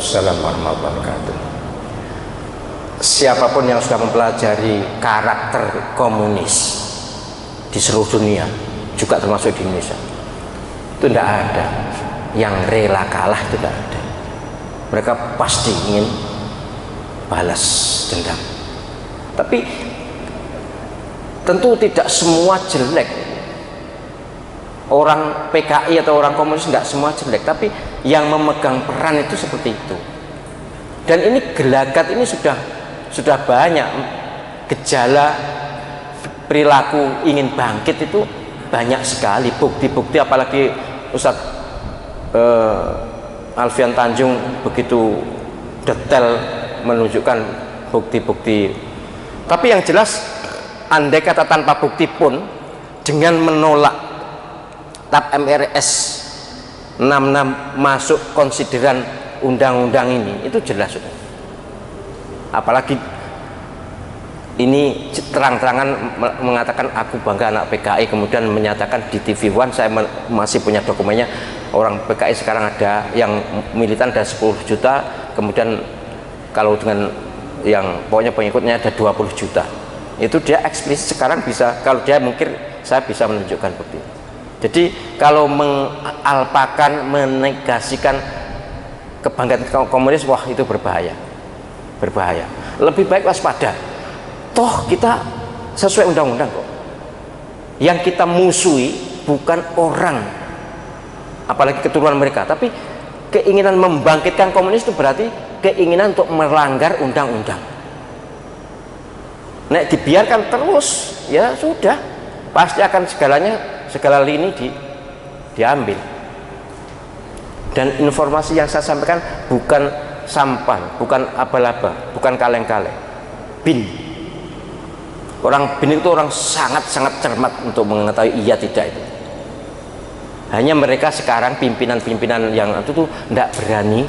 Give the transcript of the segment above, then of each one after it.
Waalaikumsalam warahmatullahi wabarakatuh. Siapapun yang sudah mempelajari karakter komunis di seluruh dunia, juga termasuk di Indonesia, itu tidak ada yang rela kalah, itu tidak ada. Mereka pasti ingin balas dendam. Tapi tentu tidak semua jelek. Orang PKI atau orang komunis tidak semua jelek, tapi yang memegang peran itu seperti itu. Dan ini gelagat ini sudah banyak gejala perilaku ingin bangkit itu banyak sekali, bukti-bukti, apalagi Ustadz Alfian Tanjung begitu detail menunjukkan bukti-bukti. Tapi yang jelas, andai kata tanpa bukti pun, dengan menolak TAP MRS 66 masuk konsideran undang-undang ini, itu jelas sudah. Apalagi ini terang-terangan mengatakan aku bangga anak PKI, kemudian menyatakan di TV One, saya masih punya dokumennya, orang PKI sekarang ada yang militan ada 10 juta, kemudian kalau dengan yang pokoknya pengikutnya ada 20 juta. Itu dia eksplisit sekarang bisa, kalau dia mungkin saya bisa menunjukkan bukti. Jadi kalau mengalpakan, menegasikan kebangkitan komunis, wah itu berbahaya. Berbahaya. Lebih baik waspada. Toh kita sesuai undang-undang kok. Yang kita musuhi bukan orang, apalagi keturunan mereka, tapi keinginan membangkitkan komunis itu berarti keinginan untuk melanggar undang-undang. Nek dibiarkan terus, ya sudah, pasti akan segala lini diambil. Dan informasi yang saya sampaikan bukan sampan, bukan aba-laba, bukan kaleng-kaleng, bin. Orang bin itu orang sangat-sangat cermat untuk mengetahui iya tidak itu. Hanya mereka sekarang pimpinan-pimpinan yang itu tuh tidak berani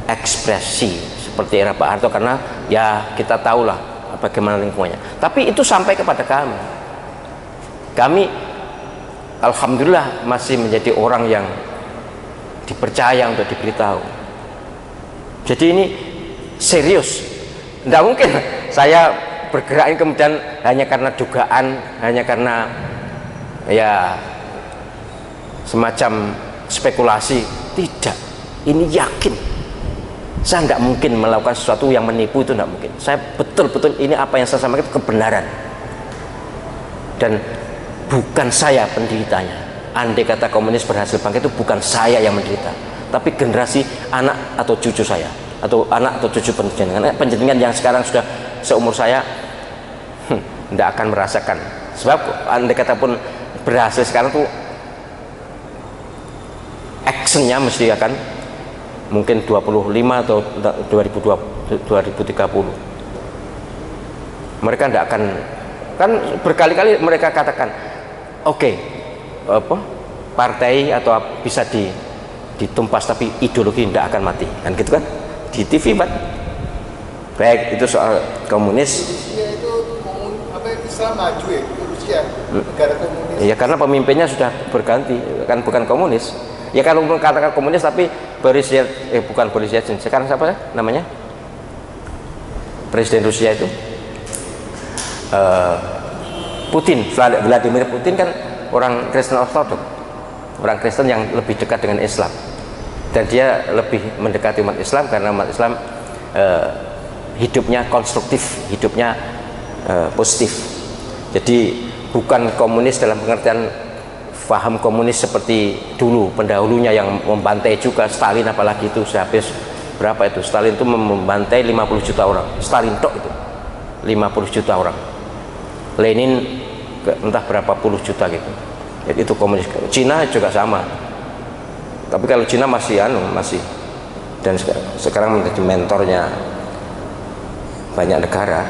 ekspresi seperti era Pak Harto, karena ya kita tahulah bagaimana lingkungannya. Tapi itu sampai kepada kami. Kami alhamdulillah masih menjadi orang yang dipercaya untuk diberitahu. Jadi ini serius. Tidak mungkin saya bergerak ini kemudian hanya karena dugaan, hanya karena ya semacam spekulasi. Tidak, ini yakin. Saya tidak mungkin melakukan sesuatu yang menipu, itu tidak mungkin. Saya betul-betul ini apa yang saya sampaikan itu kebenaran. Dan bukan saya penderitanya. Andai kata komunis berhasil bangkit, itu bukan saya yang menderita, tapi generasi anak atau cucu saya, atau anak atau cucu penjenengan. Penjenengan yang sekarang sudah seumur saya tidak akan merasakan. Sebab andai kata pun berhasil sekarang tuh actionnya mesti akan mungkin 25 atau 2030. Mereka tidak akan, kan berkali-kali mereka katakan oke, apa partai atau bisa ditumpas, tapi ideologi tidak akan mati, kan gitu kan di TV kan. Baik, itu soal komunis. Rusia itu Islam maju ya, Rusia negara komunis. Ya karena pemimpinnya sudah berganti, kan bukan komunis. Ya kalau katakan komunis tapi Boris bukan Boris Yeltsin, sekarang siapa namanya? Presiden Rusia itu Putin, Vladimir Putin kan orang Kristen Ortodok, orang Kristen yang lebih dekat dengan Islam, dan dia lebih mendekati umat Islam karena umat Islam hidupnya konstruktif, hidupnya positif. Jadi bukan komunis dalam pengertian paham komunis seperti dulu pendahulunya yang membantai juga. Stalin apalagi itu habis berapa itu, Stalin itu membantai 50 juta orang, Stalin tok itu 50 juta orang, Lenin entah berapa puluh juta gitu. Jadi itu komunis. Cina juga sama, tapi kalau Cina masih dan sekarang menjadi mentornya banyak negara.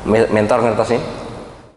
Mentor ngertos nih